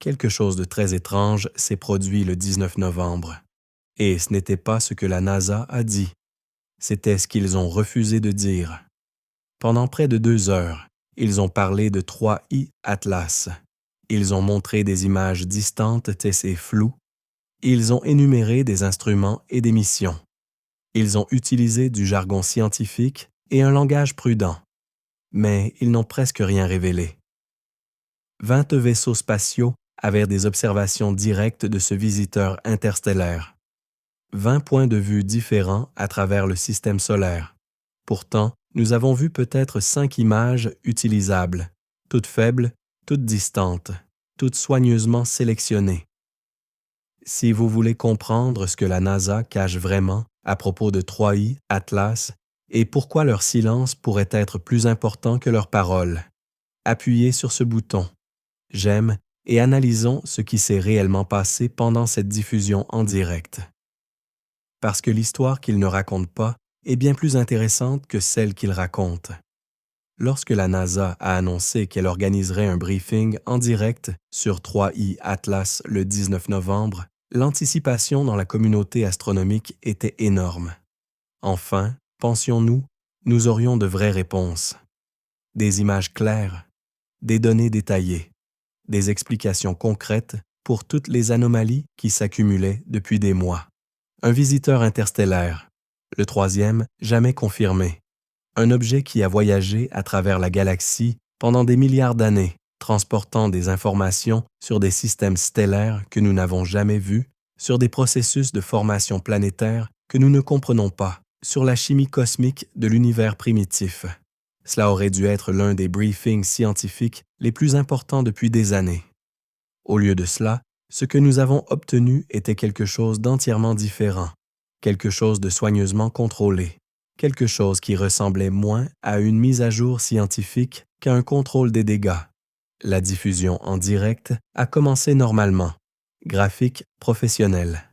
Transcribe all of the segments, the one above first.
Quelque chose de très étrange s'est produit le 19 novembre. Et ce n'était pas ce que la NASA a dit. C'était ce qu'ils ont refusé de dire. Pendant près de 2 heures, ils ont parlé de 3I Atlas. Ils ont montré des images distantes et floues. Ils ont énuméré des instruments et des missions. Ils ont utilisé du jargon scientifique et un langage prudent. Mais ils n'ont presque rien révélé. 20 vaisseaux spatiaux avaient des observations directes de ce visiteur interstellaire. 20 points de vue différents à travers le système solaire. Pourtant, nous avons vu peut-être 5 images utilisables, toutes faibles, toutes distantes, toutes soigneusement sélectionnées. Si vous voulez comprendre ce que la NASA cache vraiment à propos de 3I, Atlas, et pourquoi leur silence pourrait être plus important que leurs paroles, appuyez sur ce bouton « J'aime » et analysons ce qui s'est réellement passé pendant cette diffusion en direct. Parce que l'histoire qu'ils ne racontent pas est bien plus intéressante que celle qu'ils racontent. Lorsque la NASA a annoncé qu'elle organiserait un briefing en direct sur 3I Atlas le 19 novembre, l'anticipation dans la communauté astronomique était énorme. Enfin, pensions-nous, nous aurions de vraies réponses. Des images claires, des données détaillées, des explications concrètes pour toutes les anomalies qui s'accumulaient depuis des mois. Un visiteur interstellaire, le 3e jamais confirmé. Un objet qui a voyagé à travers la galaxie pendant des milliards d'années, transportant des informations sur des systèmes stellaires que nous n'avons jamais vus, sur des processus de formation planétaire que nous ne comprenons pas, sur la chimie cosmique de l'univers primitif. Cela aurait dû être l'un des briefings scientifiques les plus importants depuis des années. Au lieu de cela, ce que nous avons obtenu était quelque chose d'entièrement différent, quelque chose de soigneusement contrôlé, quelque chose qui ressemblait moins à une mise à jour scientifique qu'à un contrôle des dégâts. La diffusion en direct a commencé normalement, graphique professionnel.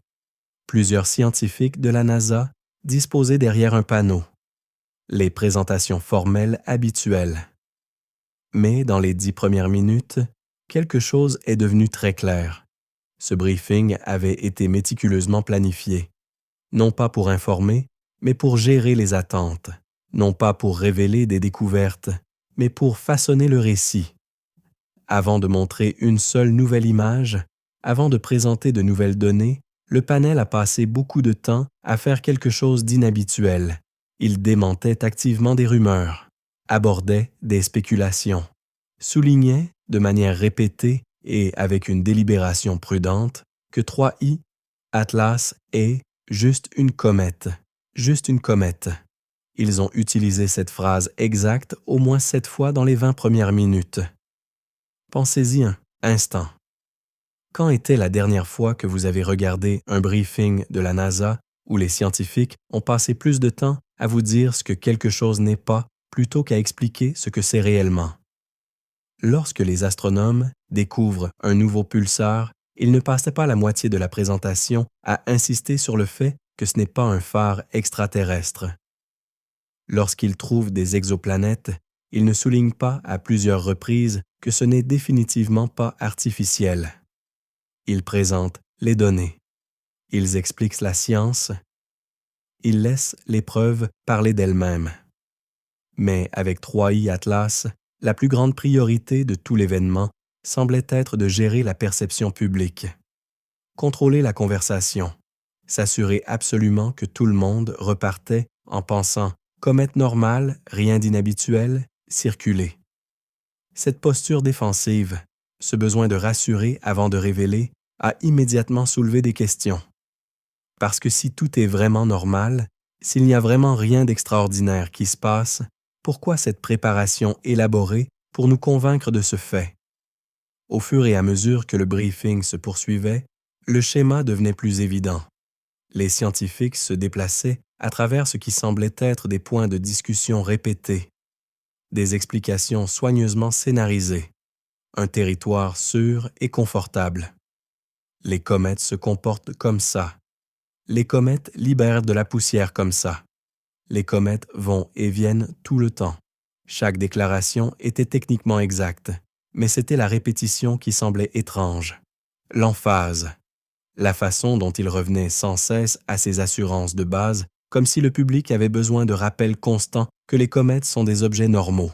Plusieurs scientifiques de la NASA disposaient derrière un panneau. Les présentations formelles habituelles. Mais dans les 10 premières minutes, quelque chose est devenu très clair. Ce briefing avait été méticuleusement planifié, non pas pour informer, mais pour gérer les attentes, non pas pour révéler des découvertes, mais pour façonner le récit. Avant de montrer une seule nouvelle image, avant de présenter de nouvelles données, le panel a passé beaucoup de temps à faire quelque chose d'inhabituel. Il démentait activement des rumeurs, abordait des spéculations, soulignait de manière répétée et avec une délibération prudente que 3I, Atlas est juste une comète. Juste une comète. Ils ont utilisé cette phrase exacte au moins 7 fois dans les 20 premières minutes. Pensez-y un instant. Quand était la dernière fois que vous avez regardé un briefing de la NASA où les scientifiques ont passé plus de temps à vous dire ce que quelque chose n'est pas plutôt qu'à expliquer ce que c'est réellement? Lorsque les astronomes découvrent un nouveau pulsar, ils ne passaient pas la moitié de la présentation à insister sur le fait que ce n'est pas un phare extraterrestre. Lorsqu'ils trouvent des exoplanètes, ils ne soulignent pas à plusieurs reprises que ce n'est définitivement pas artificiel. Ils présentent les données. Ils expliquent la science. Ils laissent les preuves parler d'elles-mêmes. Mais avec 3I Atlas, la plus grande priorité de tout l'événement semblait être de gérer la perception publique, contrôler la conversation, s'assurer absolument que tout le monde repartait en pensant « comète normale, rien d'inhabituel, circuler ». Cette posture défensive, ce besoin de rassurer avant de révéler, a immédiatement soulevé des questions. Parce que si tout est vraiment normal, s'il n'y a vraiment rien d'extraordinaire qui se passe, pourquoi cette préparation élaborée pour nous convaincre de ce fait? Au fur et à mesure que le briefing se poursuivait, le schéma devenait plus évident. Les scientifiques se déplaçaient à travers ce qui semblait être des points de discussion répétés, des explications soigneusement scénarisées, un territoire sûr et confortable. Les comètes se comportent comme ça. Les comètes libèrent de la poussière comme ça. Les comètes vont et viennent tout le temps. Chaque déclaration était techniquement exacte. Mais c'était la répétition qui semblait étrange, l'emphase, la façon dont il revenait sans cesse à ses assurances de base, comme si le public avait besoin de rappels constants que les comètes sont des objets normaux.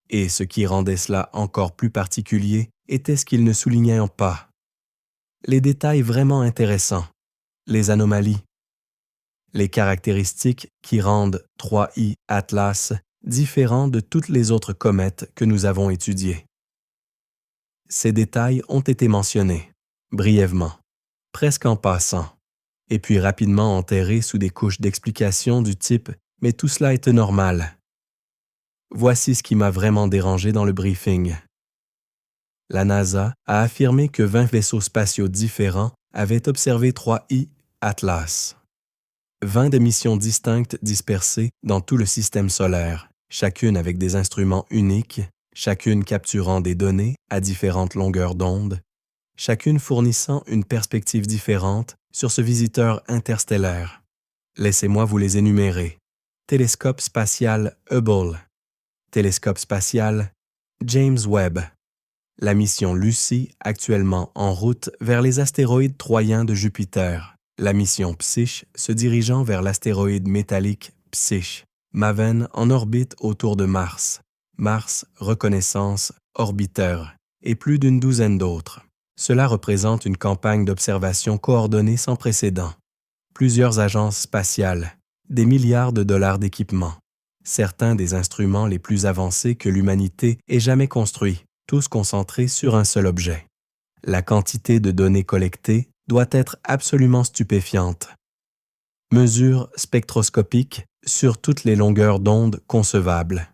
Et ce qui rendait cela encore plus particulier était ce qu'il ne soulignait pas. Les détails vraiment intéressants, les anomalies, les caractéristiques qui rendent 3I Atlas différent de toutes les autres comètes que nous avons étudiées. Ces détails ont été mentionnés, brièvement, presque en passant, et puis rapidement enterrés sous des couches d'explications du type « mais tout cela était normal ». Voici ce qui m'a vraiment dérangé dans le briefing. La NASA a affirmé que 20 vaisseaux spatiaux différents avaient observé 3I Atlas. 20 de missions distinctes dispersées dans tout le système solaire, chacune avec des instruments uniques, chacune capturant des données à différentes longueurs d'onde, chacune fournissant une perspective différente sur ce visiteur interstellaire. Laissez-moi vous les énumérer. Télescope spatial Hubble, télescope spatial James Webb, la mission Lucy actuellement en route vers les astéroïdes troyens de Jupiter, la mission Psyche se dirigeant vers l'astéroïde métallique Psyche, Maven en orbite autour de Mars, Mars Reconnaissance Orbiter et plus d'une douzaine d'autres. Cela représente une campagne d'observation coordonnée sans précédent. Plusieurs agences spatiales, des milliards de dollars d'équipement, certains des instruments les plus avancés que l'humanité ait jamais construits, tous concentrés sur un seul objet. La quantité de données collectées doit être absolument stupéfiante. Mesures spectroscopiques sur toutes les longueurs d'onde concevables.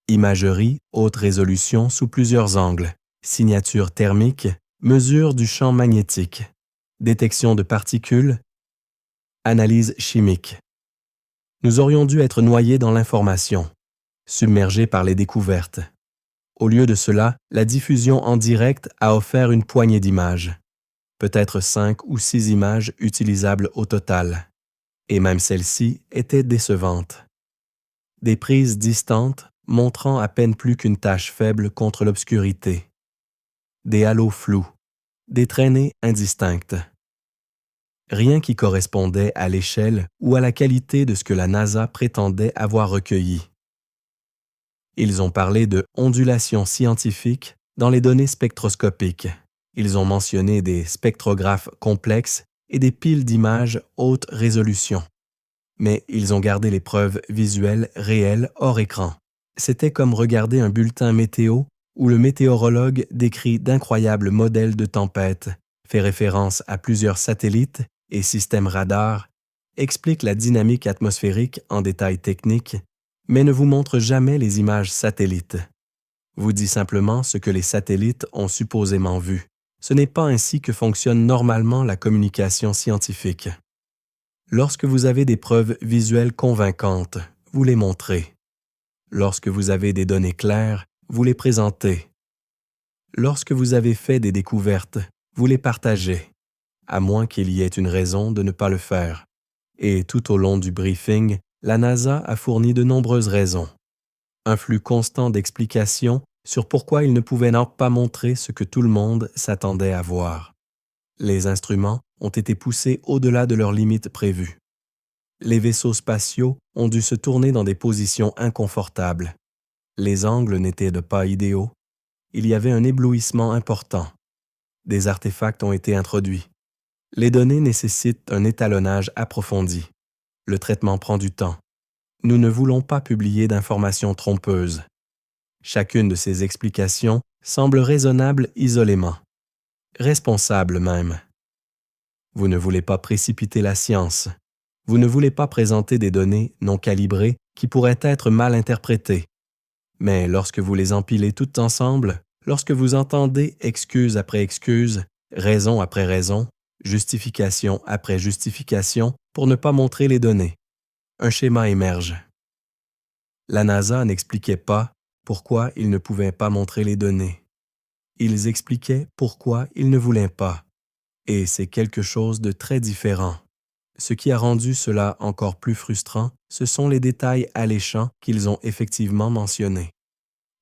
Imagerie haute résolution sous plusieurs angles, signature thermique, mesure du champ magnétique, détection de particules, analyse chimique. Nous aurions dû être noyés dans l'information, submergés par les découvertes. Au lieu de cela, la diffusion en direct a offert une poignée d'images, peut-être 5 ou 6 images utilisables au total, et même celles-ci étaient décevantes. Des prises distantes montrant à peine plus qu'une tache faible contre l'obscurité, des halos flous, des traînées indistinctes. Rien qui correspondait à l'échelle ou à la qualité de ce que la NASA prétendait avoir recueilli. Ils ont parlé de ondulations scientifiques dans les données spectroscopiques. Ils ont mentionné des spectrographes complexes et des piles d'images haute résolution. Mais ils ont gardé les preuves visuelles réelles hors écran. C'était comme regarder un bulletin météo où le météorologue décrit d'incroyables modèles de tempêtes, fait référence à plusieurs satellites et systèmes radars, explique la dynamique atmosphérique en détails techniques, mais ne vous montre jamais les images satellites. Vous dit simplement ce que les satellites ont supposément vu. Ce n'est pas ainsi que fonctionne normalement la communication scientifique. Lorsque vous avez des preuves visuelles convaincantes, vous les montrez. Lorsque vous avez des données claires, vous les présentez. Lorsque vous avez fait des découvertes, vous les partagez, à moins qu'il y ait une raison de ne pas le faire. Et tout au long du briefing, la NASA a fourni de nombreuses raisons. Un flux constant d'explications sur pourquoi ils ne pouvaient pas montrer ce que tout le monde s'attendait à voir. Les instruments ont été poussés au-delà de leurs limites prévues. Les vaisseaux spatiaux ont dû se tourner dans des positions inconfortables. Les angles n'étaient pas idéaux. Il y avait un éblouissement important. Des artefacts ont été introduits. Les données nécessitent un étalonnage approfondi. Le traitement prend du temps. Nous ne voulons pas publier d'informations trompeuses. Chacune de ces explications semble raisonnable isolément, responsable même. Vous ne voulez pas précipiter la science. Vous ne voulez pas présenter des données non calibrées qui pourraient être mal interprétées. Mais lorsque vous les empilez toutes ensemble, lorsque vous entendez excuse après excuse, raison après raison, justification après justification pour ne pas montrer les données, un schéma émerge. La NASA n'expliquait pas pourquoi ils ne pouvaient pas montrer les données. Ils expliquaient pourquoi ils ne voulaient pas. Et c'est quelque chose de très différent. Ce qui a rendu cela encore plus frustrant, ce sont les détails alléchants qu'ils ont effectivement mentionnés.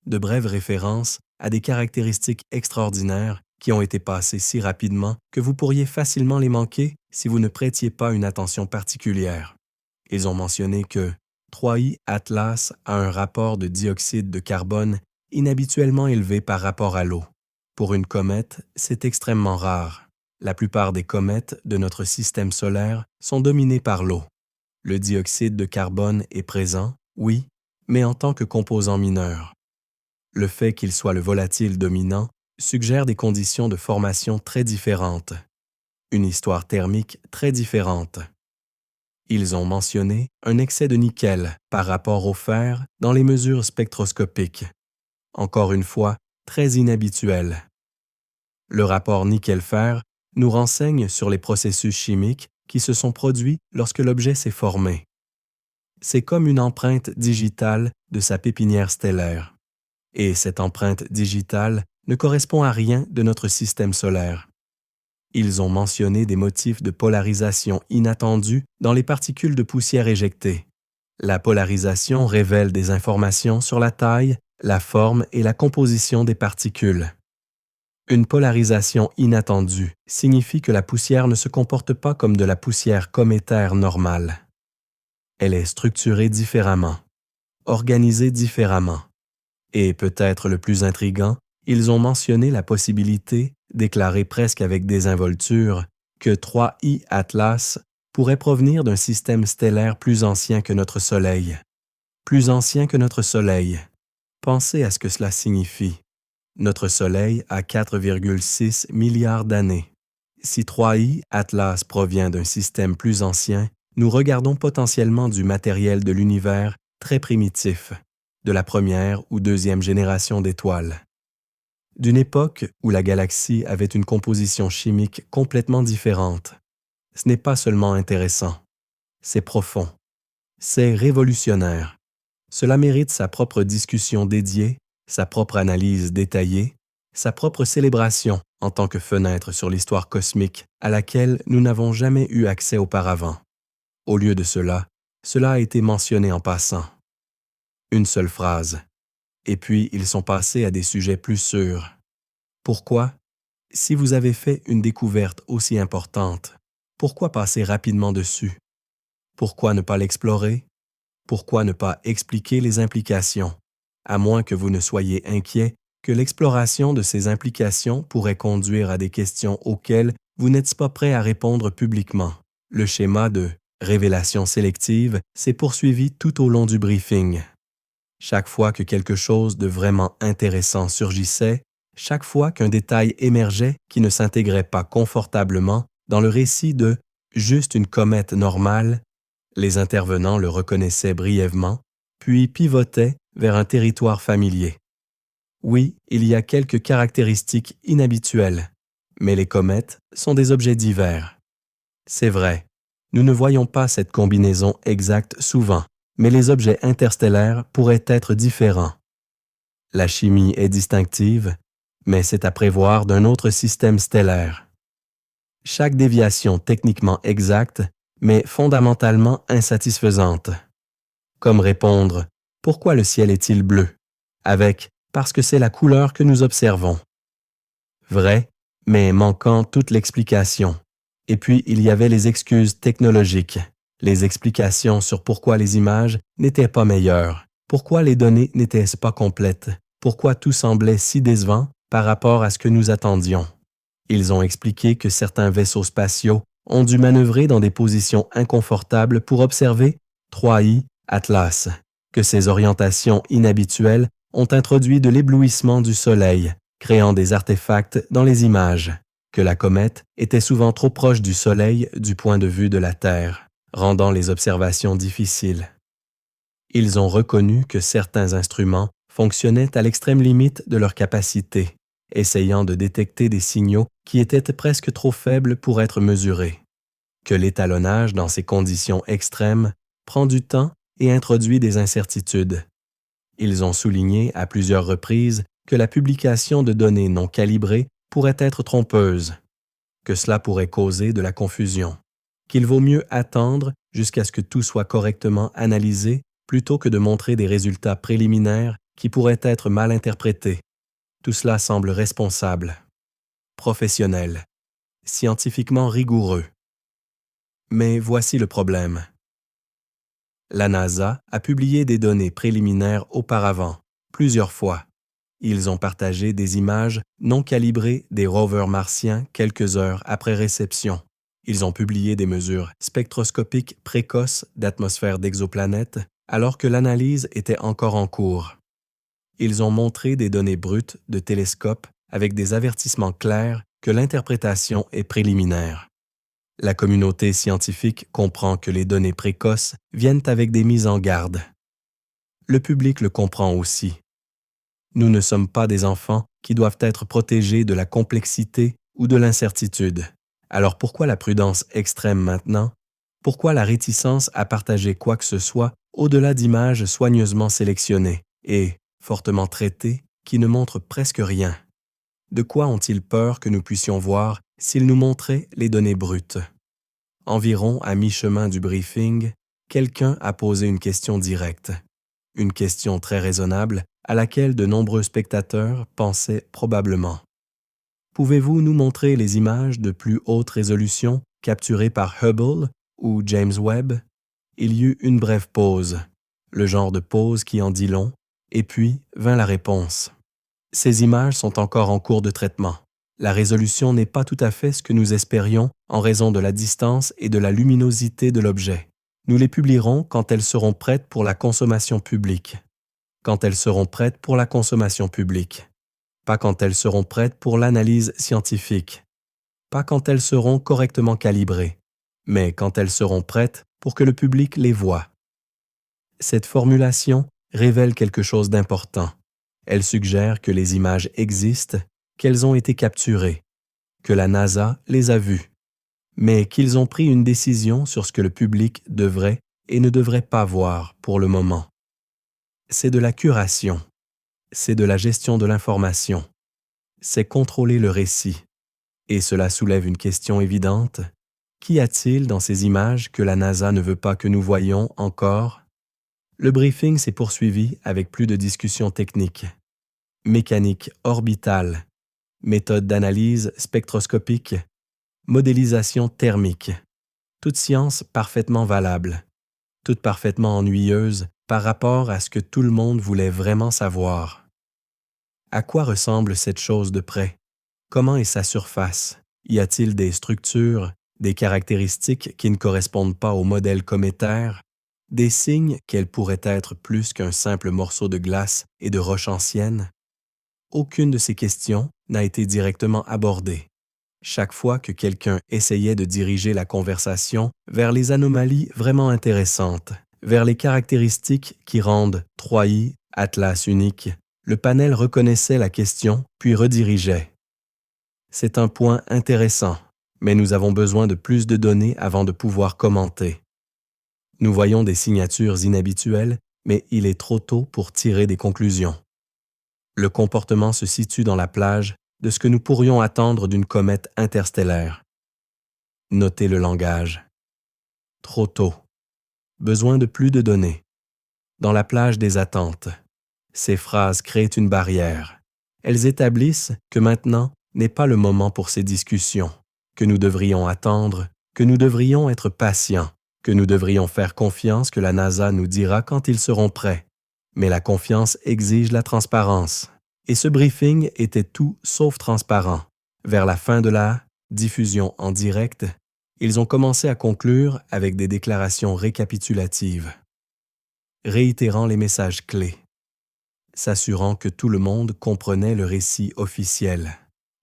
de brèves références à des caractéristiques extraordinaires qui ont été passées si rapidement que vous pourriez facilement les manquer si vous ne prêtiez pas une attention particulière. Ils ont mentionné que 3I Atlas a un rapport de dioxyde de carbone inhabituellement élevé par rapport à l'eau. Pour une comète, c'est extrêmement rare. La plupart des comètes de notre système solaire sont dominées par l'eau. Le dioxyde de carbone est présent, oui, mais en tant que composant mineur. Le fait qu'il soit le volatile dominant suggère des conditions de formation très différentes, une histoire thermique très différente. Ils ont mentionné un excès de nickel par rapport au fer dans les mesures spectroscopiques. Encore une fois, très inhabituel. Le rapport nickel-fer nous renseigne sur les processus chimiques qui se sont produits lorsque l'objet s'est formé. C'est comme une empreinte digitale de sa pépinière stellaire. Et cette empreinte digitale ne correspond à rien de notre système solaire. Ils ont mentionné des motifs de polarisation inattendus dans les particules de poussière éjectées. La polarisation révèle des informations sur la taille, la forme et la composition des particules. Une polarisation inattendue signifie que la poussière ne se comporte pas comme de la poussière cométaire normale. Elle est structurée différemment, organisée différemment. Et peut-être le plus intriguant, ils ont mentionné la possibilité, déclarée presque avec désinvolture, que 3I Atlas pourrait provenir d'un système stellaire plus ancien que notre Soleil. Plus ancien que notre Soleil. Pensez à ce que cela signifie. Notre Soleil a 4,6 milliards d'années. Si 3I Atlas provient d'un système plus ancien, nous regardons potentiellement du matériel de l'univers très primitif, de la première ou deuxième génération d'étoiles. D'une époque où la galaxie avait une composition chimique complètement différente. Ce n'est pas seulement intéressant, c'est profond, c'est révolutionnaire. Cela mérite sa propre discussion dédiée, sa propre analyse détaillée, sa propre célébration en tant que fenêtre sur l'histoire cosmique à laquelle nous n'avons jamais eu accès auparavant. Au lieu de cela, cela a été mentionné en passant. Une seule phrase. Et puis, ils sont passés à des sujets plus sûrs. Pourquoi? Si vous avez fait une découverte aussi importante, pourquoi passer rapidement dessus? Pourquoi ne pas l'explorer? Pourquoi ne pas expliquer les implications? À moins que vous ne soyez inquiet que l'exploration de ces implications pourrait conduire à des questions auxquelles vous n'êtes pas prêt à répondre publiquement. Le schéma de révélation sélective s'est poursuivi tout au long du briefing. Chaque fois que quelque chose de vraiment intéressant surgissait, chaque fois qu'un détail émergeait qui ne s'intégrait pas confortablement dans le récit de « juste une comète normale », les intervenants le reconnaissaient brièvement, puis pivotaient vers un territoire familier. Oui, il y a quelques caractéristiques inhabituelles, mais les comètes sont des objets divers. C'est vrai, nous ne voyons pas cette combinaison exacte souvent, mais les objets interstellaires pourraient être différents. La chimie est distinctive, mais c'est à prévoir d'un autre système stellaire. Chaque déviation techniquement exacte, mais fondamentalement insatisfaisante. Comme répondre « Pourquoi le ciel est-il bleu ?» avec « Parce que c'est la couleur que nous observons ». Vrai, mais manquant toute l'explication. Et puis il y avait les excuses technologiques, les explications sur pourquoi les images n'étaient pas meilleures, pourquoi les données n'étaient pas complètes, pourquoi tout semblait si décevant par rapport à ce que nous attendions. Ils ont expliqué que certains vaisseaux spatiaux ont dû manœuvrer dans des positions inconfortables pour observer 3I Atlas, que ces orientations inhabituelles ont introduit de l'éblouissement du Soleil, créant des artefacts dans les images, que la comète était souvent trop proche du Soleil du point de vue de la Terre, rendant les observations difficiles. Ils ont reconnu que certains instruments fonctionnaient à l'extrême limite de leur capacité, essayant de détecter des signaux qui étaient presque trop faibles pour être mesurés, que l'étalonnage dans ces conditions extrêmes prend du temps et introduit des incertitudes. Ils ont souligné à plusieurs reprises que la publication de données non calibrées pourrait être trompeuse, que cela pourrait causer de la confusion, qu'il vaut mieux attendre jusqu'à ce que tout soit correctement analysé plutôt que de montrer des résultats préliminaires qui pourraient être mal interprétés. Tout cela semble responsable, professionnel, scientifiquement rigoureux. Mais voici le problème. La NASA a publié des données préliminaires auparavant, plusieurs fois. Ils ont partagé des images non calibrées des rovers martiens quelques heures après réception. Ils ont publié des mesures spectroscopiques précoces d'atmosphère d'exoplanètes alors que l'analyse était encore en cours. Ils ont montré des données brutes de télescopes avec des avertissements clairs que l'interprétation est préliminaire. La communauté scientifique comprend que les données précoces viennent avec des mises en garde. Le public le comprend aussi. Nous ne sommes pas des enfants qui doivent être protégés de la complexité ou de l'incertitude. Alors pourquoi la prudence extrême maintenant? Pourquoi la réticence à partager quoi que ce soit au-delà d'images soigneusement sélectionnées et fortement traitées qui ne montrent presque rien? De quoi ont-ils peur que nous puissions voir s'ils nous montraient les données brutes? Environ à mi-chemin du briefing, quelqu'un a posé une question directe. Une question très raisonnable à laquelle de nombreux spectateurs pensaient probablement. Pouvez-vous nous montrer les images de plus haute résolution capturées par Hubble ou James Webb? Il y eut une brève pause, le genre de pause qui en dit long, et puis vint la réponse. Ces images sont encore en cours de traitement. La résolution n'est pas tout à fait ce que nous espérions en raison de la distance et de la luminosité de l'objet. Nous les publierons quand elles seront prêtes pour la consommation publique. Quand elles seront prêtes pour la consommation publique. Pas quand elles seront prêtes pour l'analyse scientifique. Pas quand elles seront correctement calibrées, mais quand elles seront prêtes pour que le public les voie. Cette formulation révèle quelque chose d'important. Elle suggère que les images existent, qu'elles ont été capturées, que la NASA les a vues, mais qu'ils ont pris une décision sur ce que le public devrait et ne devrait pas voir pour le moment. C'est de la curation, c'est de la gestion de l'information, c'est contrôler le récit. Et cela soulève une question évidente. Qu'y a-t-il dans ces images que la NASA ne veut pas que nous voyions encore? Le briefing s'est poursuivi avec plus de discussions techniques. Mécanique orbitale, méthode d'analyse spectroscopique, modélisation thermique. Toute science parfaitement valable, toute parfaitement ennuyeuse par rapport à ce que tout le monde voulait vraiment savoir. À quoi ressemble cette chose de près? Comment est sa surface? Y a-t-il des structures, des caractéristiques qui ne correspondent pas au modèle cométaire, des signes qu'elle pourrait être plus qu'un simple morceau de glace et de roche ancienne? Aucune de ces questions n'a été directement abordée. Chaque fois que quelqu'un essayait de diriger la conversation vers les anomalies vraiment intéressantes, vers les caractéristiques qui rendent 3i Atlas unique, le panel reconnaissait la question puis redirigeait. C'est un point intéressant, mais nous avons besoin de plus de données avant de pouvoir commenter. Nous voyons des signatures inhabituelles, mais il est trop tôt pour tirer des conclusions. Le comportement se situe dans la plage de ce que nous pourrions attendre d'une comète interstellaire. Notez le langage. Trop tôt. Besoin de plus de données. Dans la plage des attentes. Ces phrases créent une barrière. Elles établissent que maintenant n'est pas le moment pour ces discussions, que nous devrions attendre, que nous devrions être patients, que nous devrions faire confiance que la NASA nous dira quand ils seront prêts. Mais la confiance exige la transparence. Et ce briefing était tout sauf transparent. Vers la fin de la diffusion en direct, ils ont commencé à conclure avec des déclarations récapitulatives, réitérant les messages clés, s'assurant que tout le monde comprenait le récit officiel.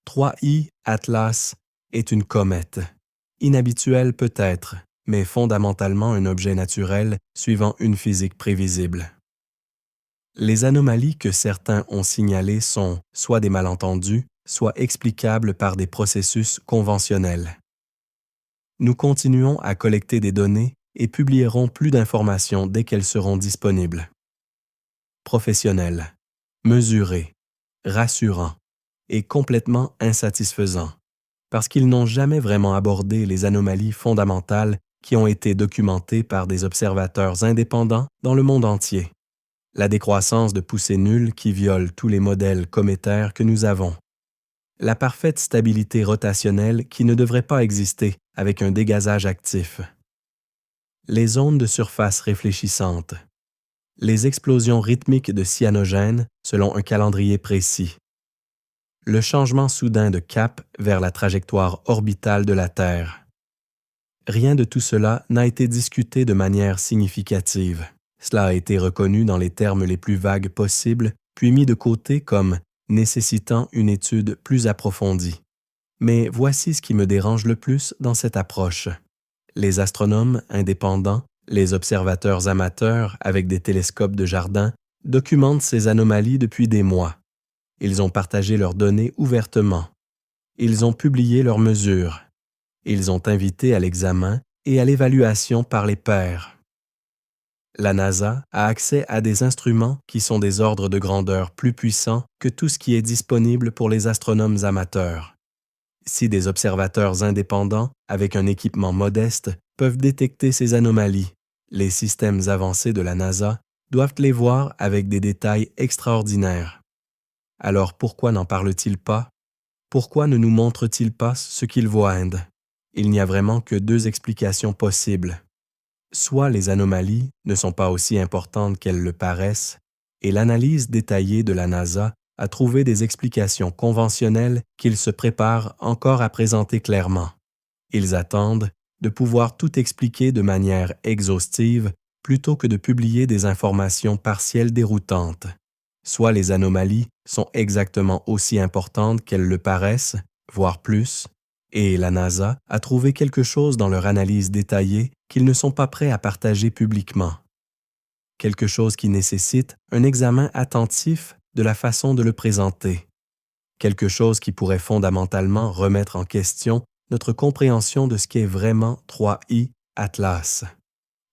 3i Atlas est une comète. Inhabituelle peut-être, mais fondamentalement un objet naturel suivant une physique prévisible. Les anomalies que certains ont signalées sont soit des malentendus, soit explicables par des processus conventionnels. Nous continuons à collecter des données et publierons plus d'informations dès qu'elles seront disponibles. Professionnel, mesuré, rassurant et complètement insatisfaisant, parce qu'ils n'ont jamais vraiment abordé les anomalies fondamentales qui ont été documentées par des observateurs indépendants dans le monde entier. la décroissance de poussées nulles qui violent tous les modèles cométaires que nous avons, la parfaite stabilité rotationnelle qui ne devrait pas exister avec un dégazage actif, les ondes de surface réfléchissantes, les explosions rythmiques de cyanogènes selon un calendrier précis, le changement soudain de cap vers la trajectoire orbitale de la Terre. Rien de tout cela n'a été discuté de manière significative. Cela a été reconnu dans les termes les plus vagues possibles, puis mis de côté comme nécessitant une étude plus approfondie. Mais voici ce qui me dérange le plus dans cette approche. Les astronomes indépendants, les observateurs amateurs avec des télescopes de jardin documentent ces anomalies depuis des mois. Ils ont partagé leurs données ouvertement. Ils ont publié leurs mesures. Ils ont invité à l'examen et à l'évaluation par les pairs. La NASA a accès à des instruments qui sont des ordres de grandeur plus puissants que tout ce qui est disponible pour les astronomes amateurs. Si des observateurs indépendants, avec un équipement modeste, peuvent détecter ces anomalies, les systèmes avancés de la NASA doivent les voir avec des détails extraordinaires. Alors pourquoi n'en parle-t-il pas? Pourquoi ne nous montre-t-il pas ce qu'ils voient? Il n'y a vraiment que deux explications possibles. Soit les anomalies ne sont pas aussi importantes qu'elles le paraissent, et l'analyse détaillée de la NASA a trouvé des explications conventionnelles qu'ils se préparent encore à présenter clairement. Ils attendent de pouvoir tout expliquer de manière exhaustive plutôt que de publier des informations partielles déroutantes. Soit les anomalies sont exactement aussi importantes qu'elles le paraissent, voire plus, et la NASA a trouvé quelque chose dans leur analyse détaillée qu'ils ne sont pas prêts à partager publiquement. Quelque chose qui nécessite un examen attentif de la façon de le présenter. Quelque chose qui pourrait fondamentalement remettre en question notre compréhension de ce qu'est vraiment 3I Atlas.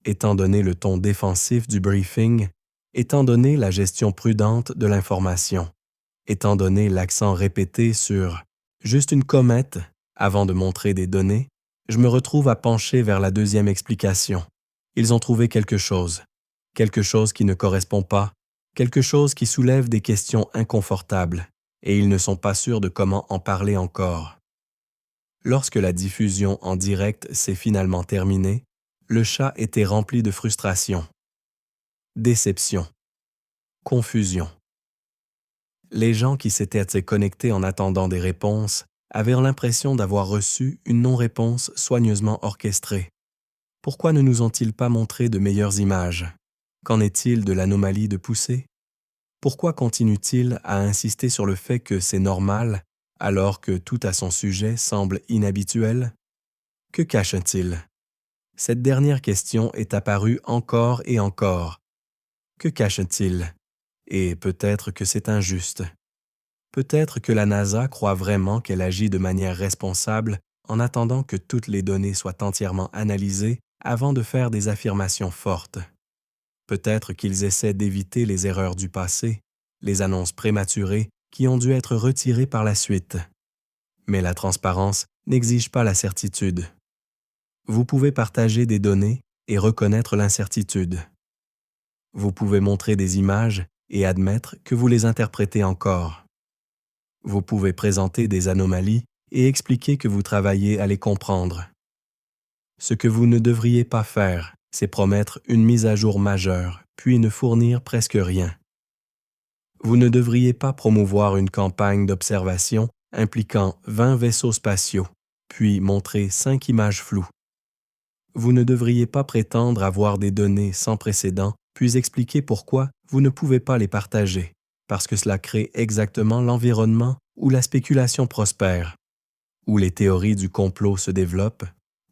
Étant donné le ton défensif du briefing, étant donné la gestion prudente de l'information, étant donné l'accent répété sur « juste une comète » avant de montrer des données, je me retrouve à pencher vers la deuxième explication. Ils ont trouvé quelque chose qui ne correspond pas, quelque chose qui soulève des questions inconfortables, et ils ne sont pas sûrs de comment en parler encore. Lorsque la diffusion en direct s'est finalement terminée, le chat était rempli de frustration, déception, confusion. Les gens qui s'étaient connectés en attendant des réponses avaient l'impression d'avoir reçu une non-réponse soigneusement orchestrée. Pourquoi ne nous ont-ils pas montré de meilleures images? Qu'en est-il de l'anomalie de poussée? Pourquoi continue-t-il à insister sur le fait que c'est normal alors que tout à son sujet semble inhabituel? Que cache-t-il? Cette dernière question est apparue encore et encore. Que cache-t-il? Et peut-être que c'est injuste. Peut-être que la NASA croit vraiment qu'elle agit de manière responsable en attendant que toutes les données soient entièrement analysées avant de faire des affirmations fortes. Peut-être qu'ils essaient d'éviter les erreurs du passé, les annonces prématurées qui ont dû être retirées par la suite. Mais la transparence n'exige pas la certitude. Vous pouvez partager des données et reconnaître l'incertitude. Vous pouvez montrer des images et admettre que vous les interprétez encore. Vous pouvez présenter des anomalies et expliquer que vous travaillez à les comprendre. Ce que vous ne devriez pas faire, c'est promettre une mise à jour majeure, puis ne fournir presque rien. Vous ne devriez pas promouvoir une campagne d'observation impliquant 20 vaisseaux spatiaux, puis montrer 5 images floues. Vous ne devriez pas prétendre avoir des données sans précédent, puis expliquer pourquoi vous ne pouvez pas les partager, parce que cela crée exactement l'environnement où la spéculation prospère, où les théories du complot se développent,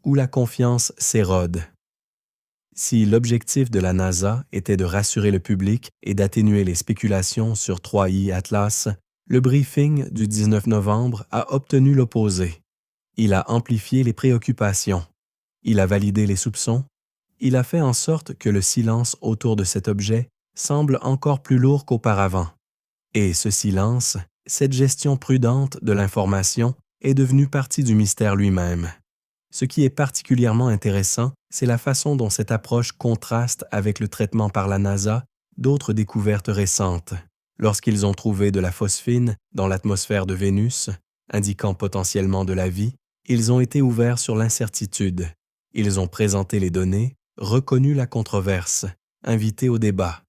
où la confiance s'érode. Si l'objectif de la NASA était de rassurer le public et d'atténuer les spéculations sur 3I Atlas, le briefing du 19 novembre a obtenu l'opposé. Il a amplifié les préoccupations. Il a validé les soupçons. Il a fait en sorte que le silence autour de cet objet semble encore plus lourd qu'auparavant. Et ce silence, cette gestion prudente de l'information, est devenue partie du mystère lui-même. Ce qui est particulièrement intéressant, c'est la façon dont cette approche contraste avec le traitement par la NASA d'autres découvertes récentes. Lorsqu'ils ont trouvé de la phosphine dans l'atmosphère de Vénus, indiquant potentiellement de la vie, ils ont été ouverts sur l'incertitude. Ils ont présenté les données, reconnu la controverse, invité au débat.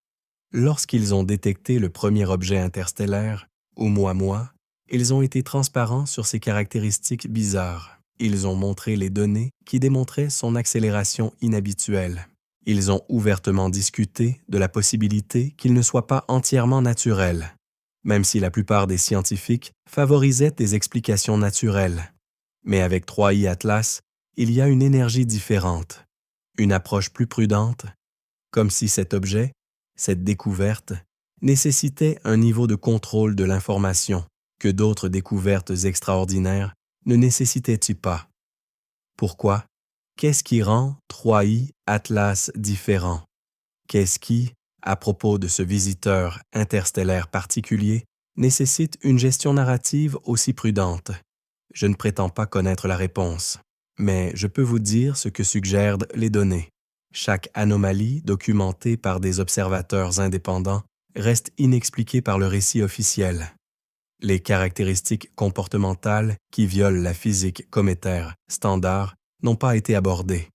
Lorsqu'ils ont détecté le premier objet interstellaire, Oumuamua, ils ont été transparents sur ses caractéristiques bizarres. Ils ont montré les données qui démontraient son accélération inhabituelle. Ils ont ouvertement discuté de la possibilité qu'il ne soit pas entièrement naturel, même si la plupart des scientifiques favorisaient des explications naturelles. Mais avec 3i Atlas, il y a une énergie différente, une approche plus prudente, comme si cet objet, cette découverte, nécessitait un niveau de contrôle de l'information que d'autres découvertes extraordinaires ne nécessitaient-ils pas. Pourquoi? Qu'est-ce qui rend 3i Atlas différent? Qu'est-ce qui, à propos de ce visiteur interstellaire particulier, nécessite une gestion narrative aussi prudente? Je ne prétends pas connaître la réponse, mais je peux vous dire ce que suggèrent les données. Chaque anomalie documentée par des observateurs indépendants reste inexpliquée par le récit officiel. Les caractéristiques comportementales qui violent la physique cométaire standard n'ont pas été abordées.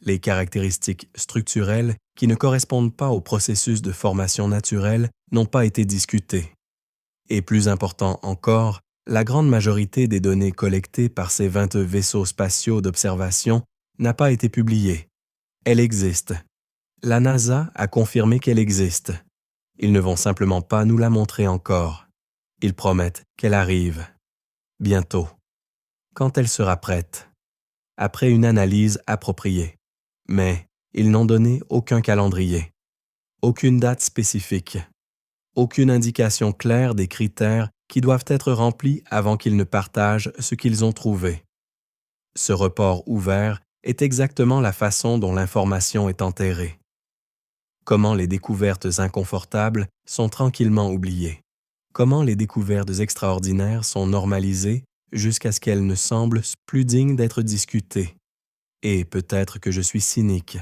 Les caractéristiques structurelles qui ne correspondent pas au processus de formation naturelle n'ont pas été discutées. Et plus important encore, la grande majorité des données collectées par ces 20 vaisseaux spatiaux d'observation n'a pas été publiée. Elle existe. La NASA a confirmé qu'elle existe. Ils ne vont simplement pas nous la montrer encore. Ils promettent qu'elle arrive. Bientôt. Quand elle sera prête. Après une analyse appropriée. Mais ils n'ont donné aucun calendrier. Aucune date spécifique. Aucune indication claire des critères qui doivent être remplis avant qu'ils ne partagent ce qu'ils ont trouvé. Ce report ouvert est exactement la façon dont l'information est enterrée. Comment les découvertes inconfortables sont tranquillement oubliées. Comment les découvertes extraordinaires sont normalisées jusqu'à ce qu'elles ne semblent plus dignes d'être discutées. Et peut-être que je suis cynique.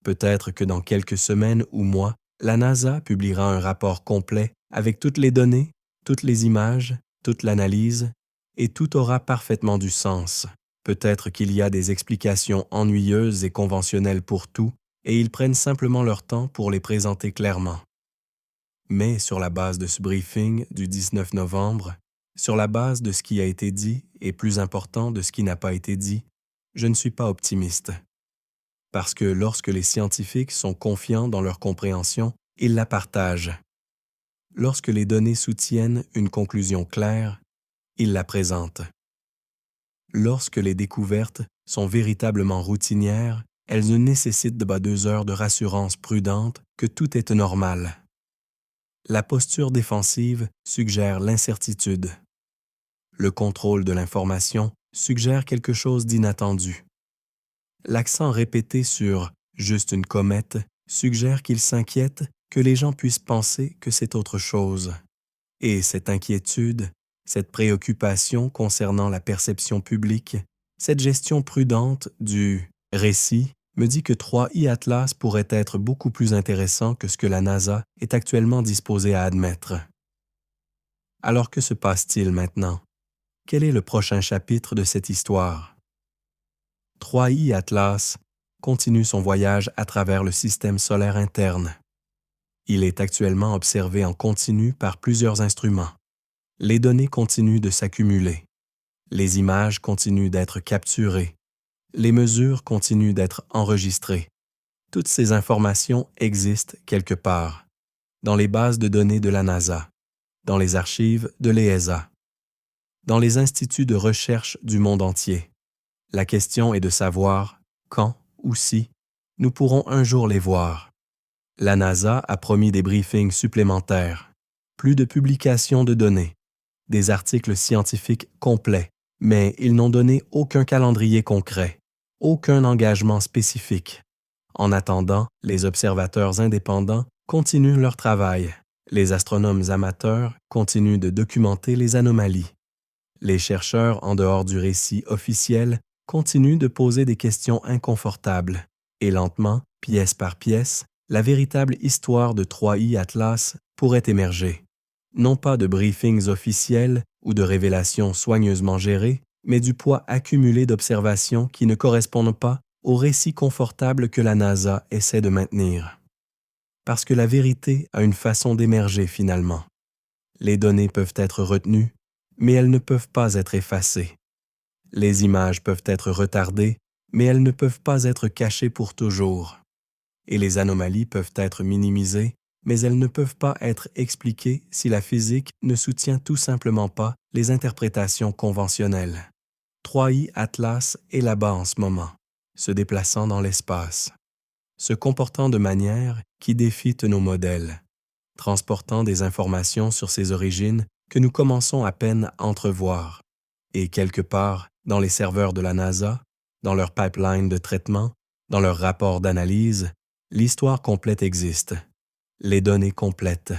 Peut-être que dans quelques semaines ou mois, la NASA publiera un rapport complet avec toutes les données, toutes les images, toute l'analyse, et tout aura parfaitement du sens. Peut-être qu'il y a des explications ennuyeuses et conventionnelles pour tout, et ils prennent simplement leur temps pour les présenter clairement. Mais sur la base de ce briefing du 19 novembre, sur la base de ce qui a été dit et plus important de ce qui n'a pas été dit, je ne suis pas optimiste. Parce que lorsque les scientifiques sont confiants dans leur compréhension, ils la partagent. Lorsque les données soutiennent une conclusion claire, ils la présentent. Lorsque les découvertes sont véritablement routinières, elles ne nécessitent pas 2 heures de rassurance prudente que tout est normal. La posture défensive suggère l'incertitude. Le contrôle de l'information suggère quelque chose d'inattendu. L'accent répété sur « juste une comète » suggère qu'ils s'inquiètent que les gens puissent penser que c'est autre chose. Et cette inquiétude, cette préoccupation concernant la perception publique, cette gestion prudente du récit me dit que 3i Atlas pourrait être beaucoup plus intéressant que ce que la NASA est actuellement disposée à admettre. Alors que se passe-t-il maintenant? Quel est le prochain chapitre de cette histoire? 3i Atlas continue son voyage à travers le système solaire interne. Il est actuellement observé en continu par plusieurs instruments. Les données continuent de s'accumuler. Les images continuent d'être capturées. Les mesures continuent d'être enregistrées. Toutes ces informations existent quelque part, dans les bases de données de la NASA, dans les archives de l'ESA, dans les instituts de recherche du monde entier. La question est de savoir quand ou si nous pourrons un jour les voir. La NASA a promis des briefings supplémentaires, plus de publications de données, des articles scientifiques complets, mais ils n'ont donné aucun calendrier concret, aucun engagement spécifique. En attendant, les observateurs indépendants continuent leur travail. Les astronomes amateurs continuent de documenter les anomalies. Les chercheurs en dehors du récit officiel continuent de poser des questions inconfortables. Et lentement, pièce par pièce, la véritable histoire de 3i Atlas pourrait émerger, non pas de briefings officiels ou de révélations soigneusement gérées, mais du poids accumulé d'observations qui ne correspondent pas au récit confortable que la NASA essaie de maintenir. Parce que la vérité a une façon d'émerger finalement. Les données peuvent être retenues, mais elles ne peuvent pas être effacées. Les images peuvent être retardées, mais elles ne peuvent pas être cachées pour toujours. Et les anomalies peuvent être minimisées, mais elles ne peuvent pas être expliquées si la physique ne soutient tout simplement pas les interprétations conventionnelles. 3i Atlas est là-bas en ce moment, se déplaçant dans l'espace, se comportant de manière qui défie nos modèles, transportant des informations sur ses origines que nous commençons à peine à entrevoir. Et quelque part, dans les serveurs de la NASA, dans leur pipeline de traitement, dans leur rapport d'analyse, l'histoire complète existe, les données complètes,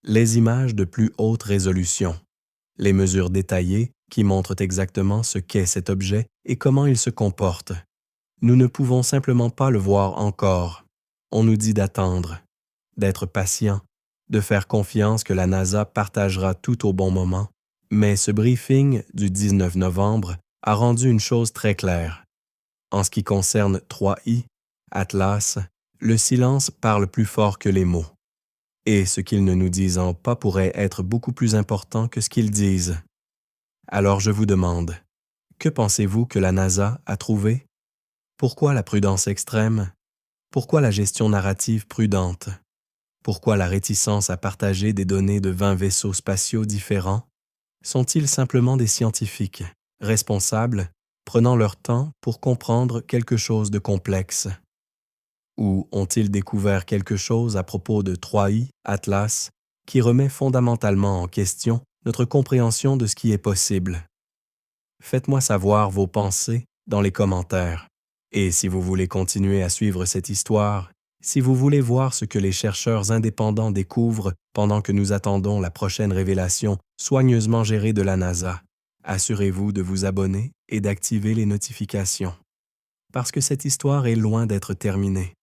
les images de plus haute résolution, les mesures détaillées qui montrent exactement ce qu'est cet objet et comment il se comporte. Nous ne pouvons simplement pas le voir encore. On nous dit d'attendre, d'être patient, de faire confiance que la NASA partagera tout au bon moment. Mais ce briefing du 19 novembre a rendu une chose très claire. En ce qui concerne 3i, Atlas, le silence parle plus fort que les mots. Et ce qu'ils ne nous disent pas pourrait être beaucoup plus important que ce qu'ils disent. Alors je vous demande, que pensez-vous que la NASA a trouvé? Pourquoi la prudence extrême? Pourquoi la gestion narrative prudente? Pourquoi la réticence à partager des données de 20 vaisseaux spatiaux différents? Sont-ils simplement des scientifiques, responsables, prenant leur temps pour comprendre quelque chose de complexe? Ou ont-ils découvert quelque chose à propos de 3i, Atlas, qui remet fondamentalement en question notre compréhension de ce qui est possible? Faites-moi savoir vos pensées dans les commentaires. Et si vous voulez continuer à suivre cette histoire, si vous voulez voir ce que les chercheurs indépendants découvrent pendant que nous attendons la prochaine révélation soigneusement gérée de la NASA, assurez-vous de vous abonner et d'activer les notifications. Parce que cette histoire est loin d'être terminée.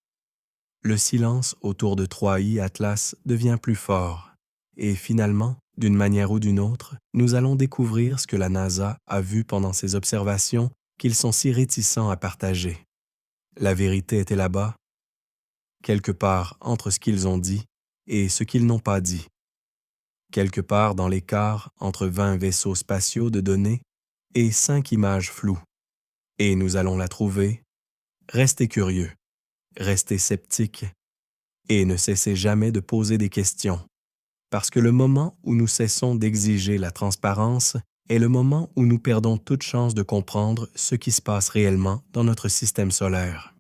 Le silence autour de 3i Atlas devient plus fort. Et finalement, d'une manière ou d'une autre, nous allons découvrir ce que la NASA a vu pendant ses observations qu'ils sont si réticents à partager. La vérité était là-bas, quelque part entre ce qu'ils ont dit et ce qu'ils n'ont pas dit, quelque part dans l'écart entre 20 vaisseaux spatiaux de données et 5 images floues. Et nous allons la trouver. Restez curieux, restez sceptiques et ne cessez jamais de poser des questions, parce que le moment où nous cessons d'exiger la transparence est le moment où nous perdons toute chance de comprendre ce qui se passe réellement dans notre système solaire.